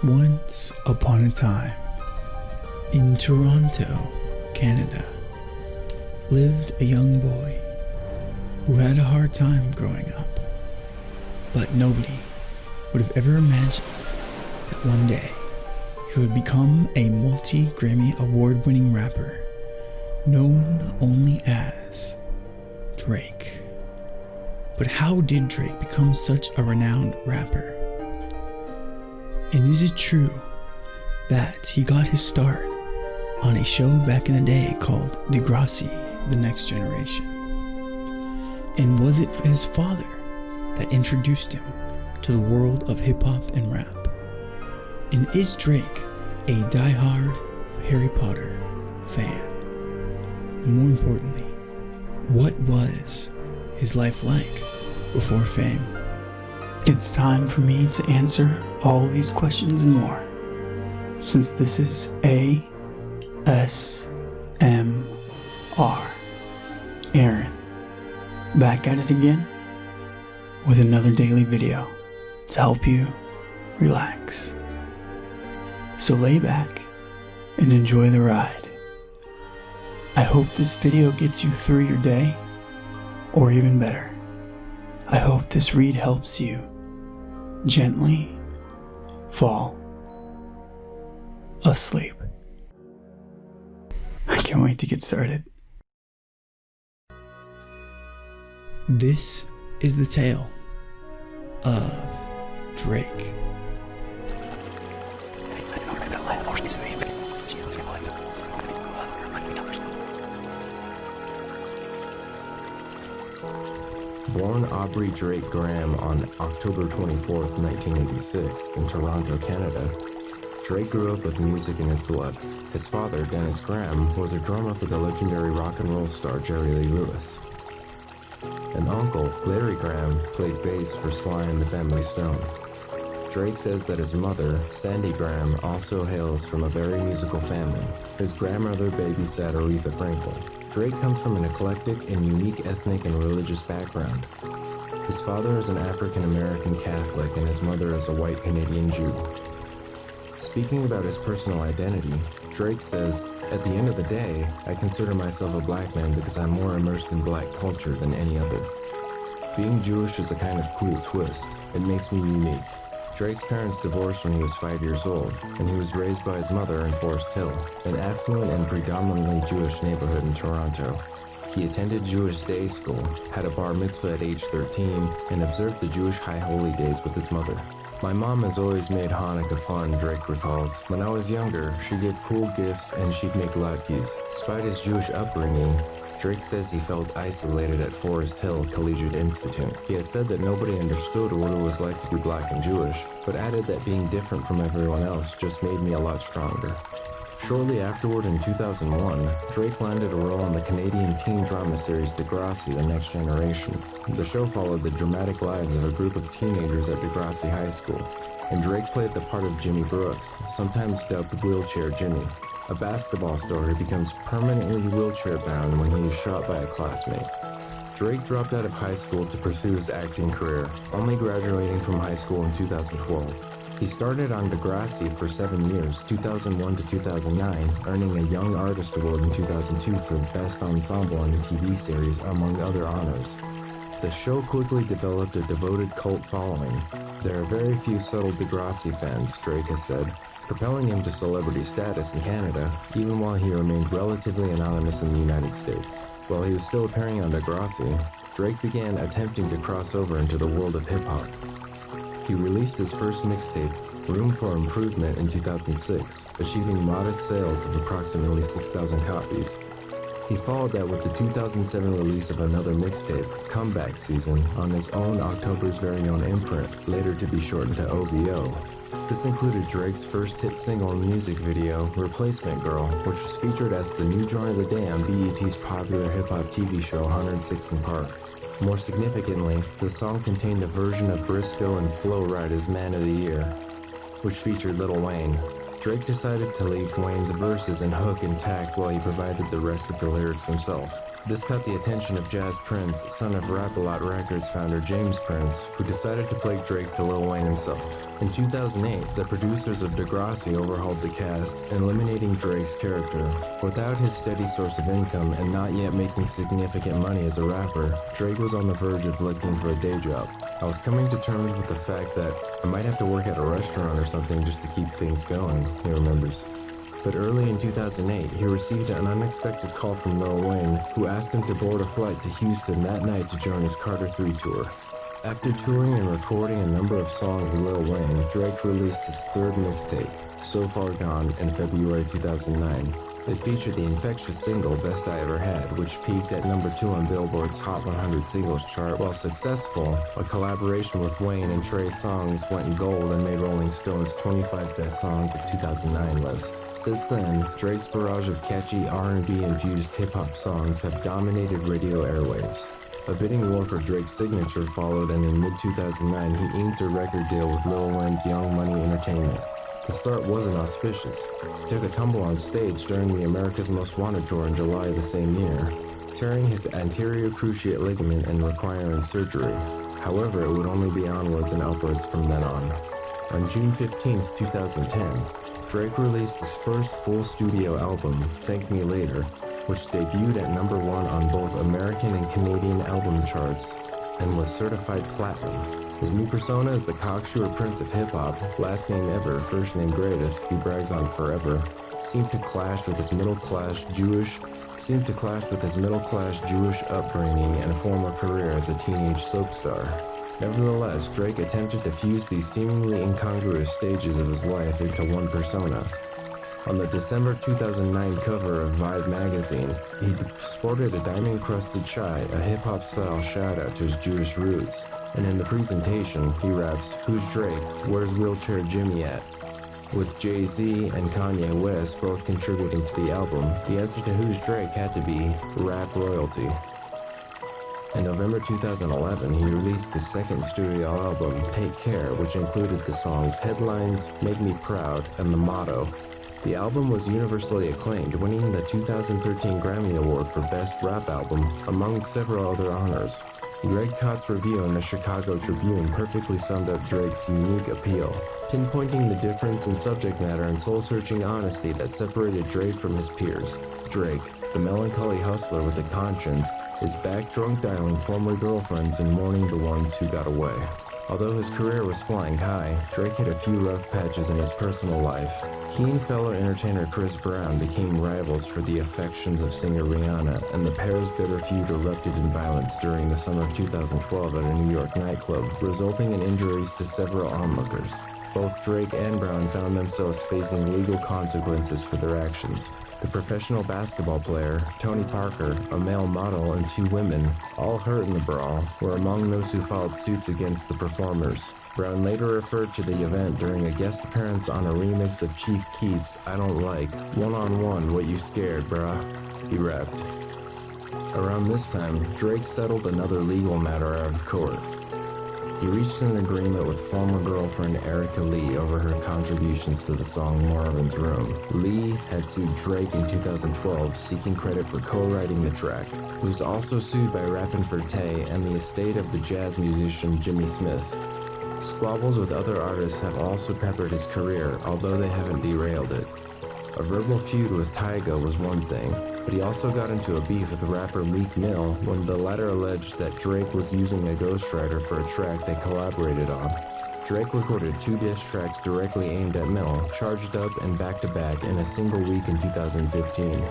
Once upon a time, in Toronto, Canada, lived a young boy who had a hard time growing up. But nobody would have ever imagined that one day he would become a multi-Grammy award-winning rapper known only as Drake. But how did Drake become such a renowned rapper? And is it true that he got his start on a show back in the day called Degrassi, The Next Generation? And was it his father that introduced him to the world of hip-hop and rap? And is Drake a die-hard Harry Potter fan? And more importantly, what was his life like before fame? It's time for me to answer all these questions and more, since this is ASMR. Aaron, back at it again with another daily video to help you relax. So lay back and enjoy the ride. I hope this video gets you through your day, or even better, I hope this read helps you gently fall asleep. I can't wait to get started. This is the tale of Drake. Born Aubrey Drake Graham on October 24, 1986, in Toronto, Canada, Drake grew up with music in his blood. His father, Dennis Graham, was a drummer for the legendary rock and roll star Jerry Lee Lewis. An uncle, Larry Graham, played bass for Sly and the Family Stone. Drake says that his mother, Sandy Graham, also hails from a very musical family. His grandmother babysat Aretha Franklin. Drake comes from an eclectic and unique ethnic and religious background. His father is an African-American Catholic and his mother is a white Canadian Jew. Speaking about his personal identity, Drake says, "At the end of the day, I consider myself a black man because I'm more immersed in black culture than any other. Being Jewish is a kind of cool twist. It makes me unique." Drake's parents divorced when he was 5 years old, and he was raised by his mother in Forest Hill, an affluent and predominantly Jewish neighborhood in Toronto. He attended Jewish day school, had a bar mitzvah at age 13, and observed the Jewish high holy days with his mother. "My mom has always made Hanukkah fun," Drake recalls. "When I was younger, she'd get cool gifts and she'd make latkes." Despite his Jewish upbringing, Drake says he felt isolated at Forest Hill Collegiate Institute. He has said that nobody understood what it was like to be black and Jewish, but added that being different from everyone else just made me a lot stronger. Shortly afterward, in 2001, Drake landed a role in the Canadian teen drama series Degrassi, The Next Generation. The show followed the dramatic lives of a group of teenagers at Degrassi High School, and Drake played the part of Jimmy Brooks, sometimes dubbed Wheelchair Jimmy. A basketball star who becomes permanently wheelchair-bound when he is shot by a classmate. Drake dropped out of high school to pursue his acting career, only graduating from high school in 2012. He started on Degrassi for 7 years, 2001 to 2009, earning a Young Artist Award in 2002 for Best Ensemble in the TV series, among other honors. The show quickly developed a devoted cult following. There are very few subtle Degrassi fans, Drake has said, propelling him to celebrity status in Canada, even while he remained relatively anonymous in the United States. While he was still appearing on Degrassi, Drake began attempting to cross over into the world of hip-hop. He released his first mixtape, Room for Improvement, in 2006, achieving modest sales of approximately 6,000 copies. He followed that with the 2007 release of another mixtape, Comeback Season, on his own October's Very Own imprint, later to be shortened to OVO. This included Drake's first hit single and music video, Replacement Girl, which was featured as the new joint of the day on BET's popular hip-hop TV show 106 & Park. More significantly, the song contained a version of Briscoe and Flo Rida's Man of the Year, which featured Lil Wayne. Drake decided to leave Wayne's verses and hook intact while he provided the rest of the lyrics himself. This caught the attention of Jazz Prince, son of Rap-A-Lot Records founder James Prince, who decided to play Drake to Lil Wayne himself. In 2008, the producers of Degrassi overhauled the cast, eliminating Drake's character. Without his steady source of income and not yet making significant money as a rapper, Drake was on the verge of looking for a day job. I was coming to terms with the fact that I might have to work at a restaurant or something just to keep things going, he remembers. But early in 2008, he received an unexpected call from Lil Wayne, who asked him to board a flight to Houston that night to join his Carter 3 tour. After touring and recording a number of songs with Lil Wayne, Drake released his third mixtape, So Far Gone, in February 2009. It featured the infectious single Best I Ever Had, which peaked at number 2 on Billboard's Hot 100 Singles chart. While successful, a collaboration with Wayne and Trey Songz went gold and made Rolling Stone's 25 Best Songs of 2009 list. Since then, Drake's barrage of catchy R&B-infused hip-hop songs have dominated radio airwaves. A bidding war for Drake's signature followed, and in mid-2009 he inked a record deal with Lil Wayne's Young Money Entertainment. The start wasn't auspicious. He took a tumble on stage during the America's Most Wanted tour in July of the same year, tearing his anterior cruciate ligament and requiring surgery. However, it would only be onwards and upwards from then on. On June 15, 2010, Drake released his first full studio album, Thank Me Later, which debuted at number 1 on both American and Canadian album charts and was certified platinum. His new persona is the cocksure prince of hip-hop, last name ever, first name greatest, he brags on forever, seemed to clash with his middle-class Jewish upbringing and a former career as a teenage soap star. Nevertheless, Drake attempted to fuse these seemingly incongruous stages of his life into one persona. On the December 2009 cover of Vibe magazine, he sported a diamond-crusted chai, a hip-hop style shout-out to his Jewish roots. And in the presentation, he raps, "Who's Drake? Where's Wheelchair Jimmy at?" With Jay-Z and Kanye West both contributing to the album, the answer to Who's Drake had to be rap royalty. In November 2011, he released his second studio album, Take Care, which included the songs Headlines, Make Me Proud, and The Motto. The album was universally acclaimed, winning the 2013 Grammy Award for Best Rap Album, among several other honors. Greg Kott's review in the Chicago Tribune perfectly summed up Drake's unique appeal, pinpointing the difference in subject matter and soul-searching honesty that separated Drake from his peers. Drake, the melancholy hustler with a conscience, is back drunk dialing former girlfriends and mourning the ones who got away. Although his career was flying high, Drake hit a few rough patches in his personal life. He and fellow entertainer Chris Brown became rivals for the affections of singer Rihanna, and the pair's bitter feud erupted in violence during the summer of 2012 at a New York nightclub, resulting in injuries to several onlookers. Both Drake and Brown found themselves facing legal consequences for their actions. The professional basketball player, Tony Parker, a male model, and 2 women, all hurt in the brawl, were among those who filed suits against the performers. Brown later referred to the event during a guest appearance on a remix of Chief Keef's I Don't Like, "One-on-one, What You Scared, Bruh," he rapped. Around this time, Drake settled another legal matter out of court. He reached an agreement with former girlfriend Erica Lee over her contributions to the song Marvin's Room. Lee had sued Drake in 2012, seeking credit for co-writing the track. He was also sued by Rappin' Forte and the estate of the jazz musician Jimmy Smith. Squabbles with other artists have also peppered his career, although they haven't derailed it. A verbal feud with Tyga was one thing, but he also got into a beef with rapper Meek Mill when the latter alleged that Drake was using a ghostwriter for a track they collaborated on. Drake recorded 2 diss tracks directly aimed at Mill, charged up and back-to-back in a single week in 2015.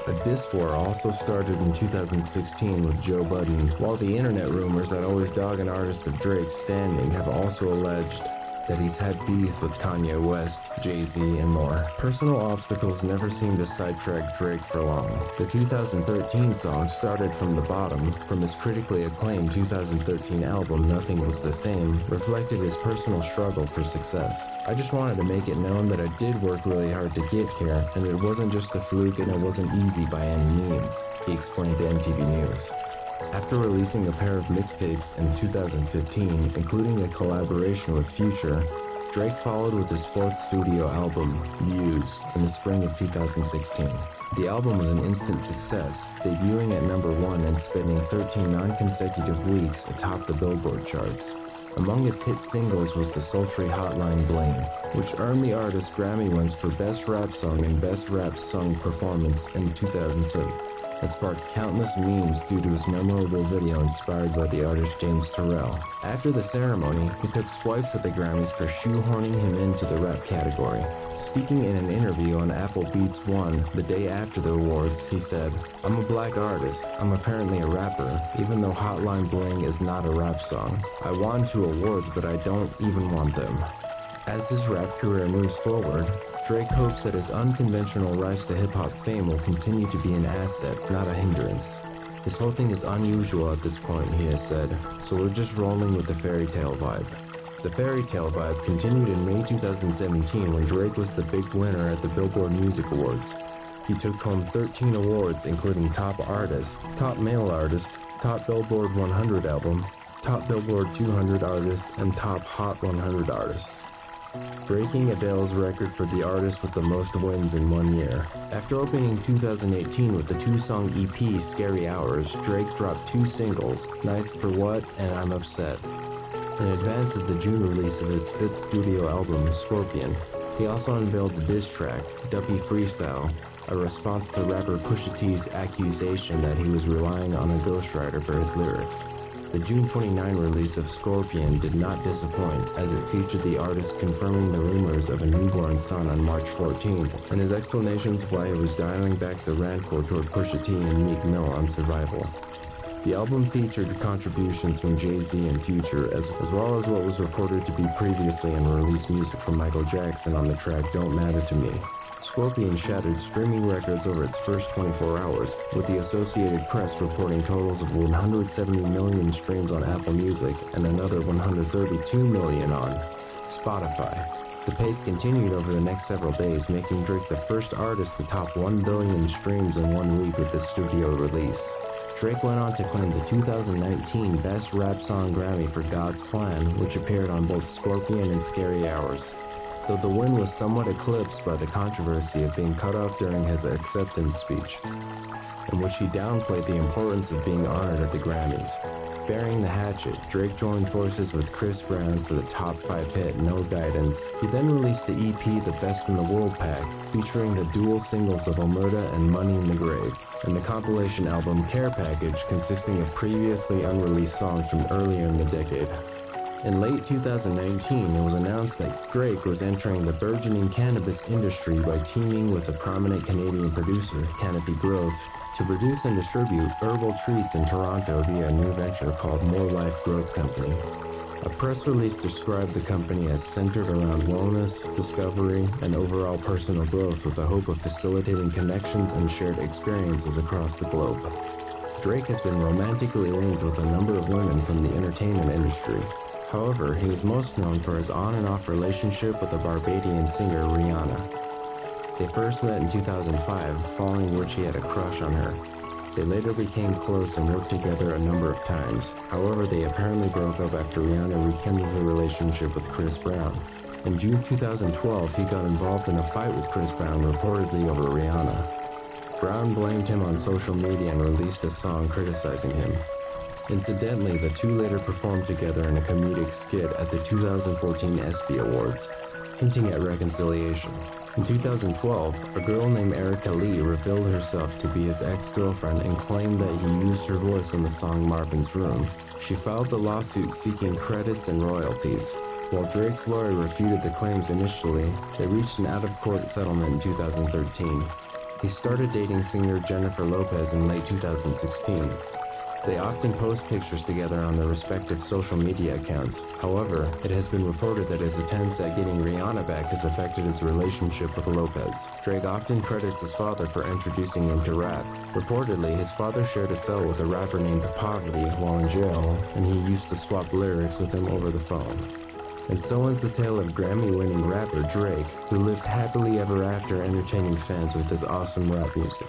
A diss war also started in 2016 with Joe Budden, while the internet rumors that always dog an artist of Drake's standing have also alleged that he's had beef with Kanye West, Jay-Z, and more. Personal obstacles never seemed to sidetrack Drake for long. The 2013 song started from the bottom. From his critically acclaimed 2013 album, Nothing Was the Same, reflected his personal struggle for success. "I just wanted to make it known that I did work really hard to get here, and it wasn't just a fluke and it wasn't easy by any means," he explained to MTV News. After releasing a pair of mixtapes in 2015, including a collaboration with Future, Drake followed with his fourth studio album, Views, in the spring of 2016. The album was an instant success, debuting at number 1 and spending 13 non-consecutive weeks atop the Billboard charts. Among its hit singles was the sultry Hotline Bling, which earned the artist Grammy wins for Best Rap Song and Best Rap Song Performance in 2007. It sparked countless memes due to his memorable video inspired by the artist James Terrell. After the ceremony, he took swipes at the Grammys for shoehorning him into the rap category. Speaking in an interview on Apple Beats One the day after the awards, he said, "I'm a black artist. I'm apparently a rapper, even though Hotline Bling is not a rap song. I won 2 awards, but I don't even want them." As his rap career moves forward, Drake hopes that his unconventional rise to hip-hop fame will continue to be an asset, not a hindrance. "This whole thing is unusual at this point," he has said, "so we're just rolling with the fairy tale vibe." The fairy tale vibe continued in May 2017 when Drake was the big winner at the Billboard Music Awards. He took home 13 awards including Top Artist, Top Male Artist, Top Billboard 100 Album, Top Billboard 200 Artist, and Top Hot 100 Artist, breaking Adele's record for the artist with the most wins in 1 year. After opening 2018 with the 2-song EP Scary Hours, Drake dropped 2 singles, Nice for What and I'm Upset, in advance of the June release of his 5th studio album, Scorpion. He also unveiled the diss track, Duppy Freestyle, a response to rapper Pusha T's accusation that he was relying on a ghostwriter for his lyrics. The June 29 release of Scorpion did not disappoint, as it featured the artist confirming the rumors of a newborn son on March 14th, and his explanations of why he was dialing back the rancor toward Pusha T and Meek Mill on Survival. The album featured contributions from Jay-Z and Future, as well as what was reported to be previously unreleased music from Michael Jackson on the track Don't Matter to Me. Scorpion shattered streaming records over its first 24 hours, with the Associated Press reporting totals of 170 million streams on Apple Music and another 132 million on Spotify. The pace continued over the next several days, making Drake the first artist to top 1 billion streams in 1 week with this studio release. Drake went on to claim the 2019 Best Rap Song Grammy for God's Plan, which appeared on both Scorpion and Scary Hours, though the win was somewhat eclipsed by the controversy of being cut off during his acceptance speech, in which he downplayed the importance of being honored at the Grammys. Bearing the hatchet, Drake joined forces with Chris Brown for the top 5 hit No Guidance. He then released the EP The Best in the World Pack, featuring the dual singles of Omerta and Money in the Grave, and the compilation album Care Package, consisting of previously unreleased songs from earlier in the decade. In late 2019, it was announced that Drake was entering the burgeoning cannabis industry by teaming with a prominent Canadian producer, Canopy Growth, to produce and distribute herbal treats in Toronto via a new venture called More Life Growth Company. A press release described the company as centered around wellness, discovery, and overall personal growth with the hope of facilitating connections and shared experiences across the globe. Drake has been romantically linked with a number of women from the entertainment industry. However, he is most known for his on and off relationship with the Barbadian singer Rihanna. They first met in 2005, following which he had a crush on her. They later became close and worked together a number of times. However, they apparently broke up after Rihanna rekindled her relationship with Chris Brown. In June 2012, he got involved in a fight with Chris Brown, reportedly over Rihanna. Brown blamed him on social media and released a song criticizing him. Incidentally, the two later performed together in a comedic skit at the 2014 ESPY Awards, hinting at reconciliation. In 2012, a girl named Erica Lee revealed herself to be his ex-girlfriend and claimed that he used her voice on the song Marvin's Room. She filed the lawsuit seeking credits and royalties. While Drake's lawyer refuted the claims initially, they reached an out-of-court settlement in 2013. He started dating singer Jennifer Lopez in late 2016. They often post pictures together on their respective social media accounts. However, it has been reported that his attempts at getting Rihanna back has affected his relationship with Lopez. Drake often credits his father for introducing him to rap. Reportedly, his father shared a cell with a rapper named Poverty while in jail, and he used to swap lyrics with him over the phone. And so ends the tale of Grammy-winning rapper Drake, who lived happily ever after entertaining fans with his awesome rap music.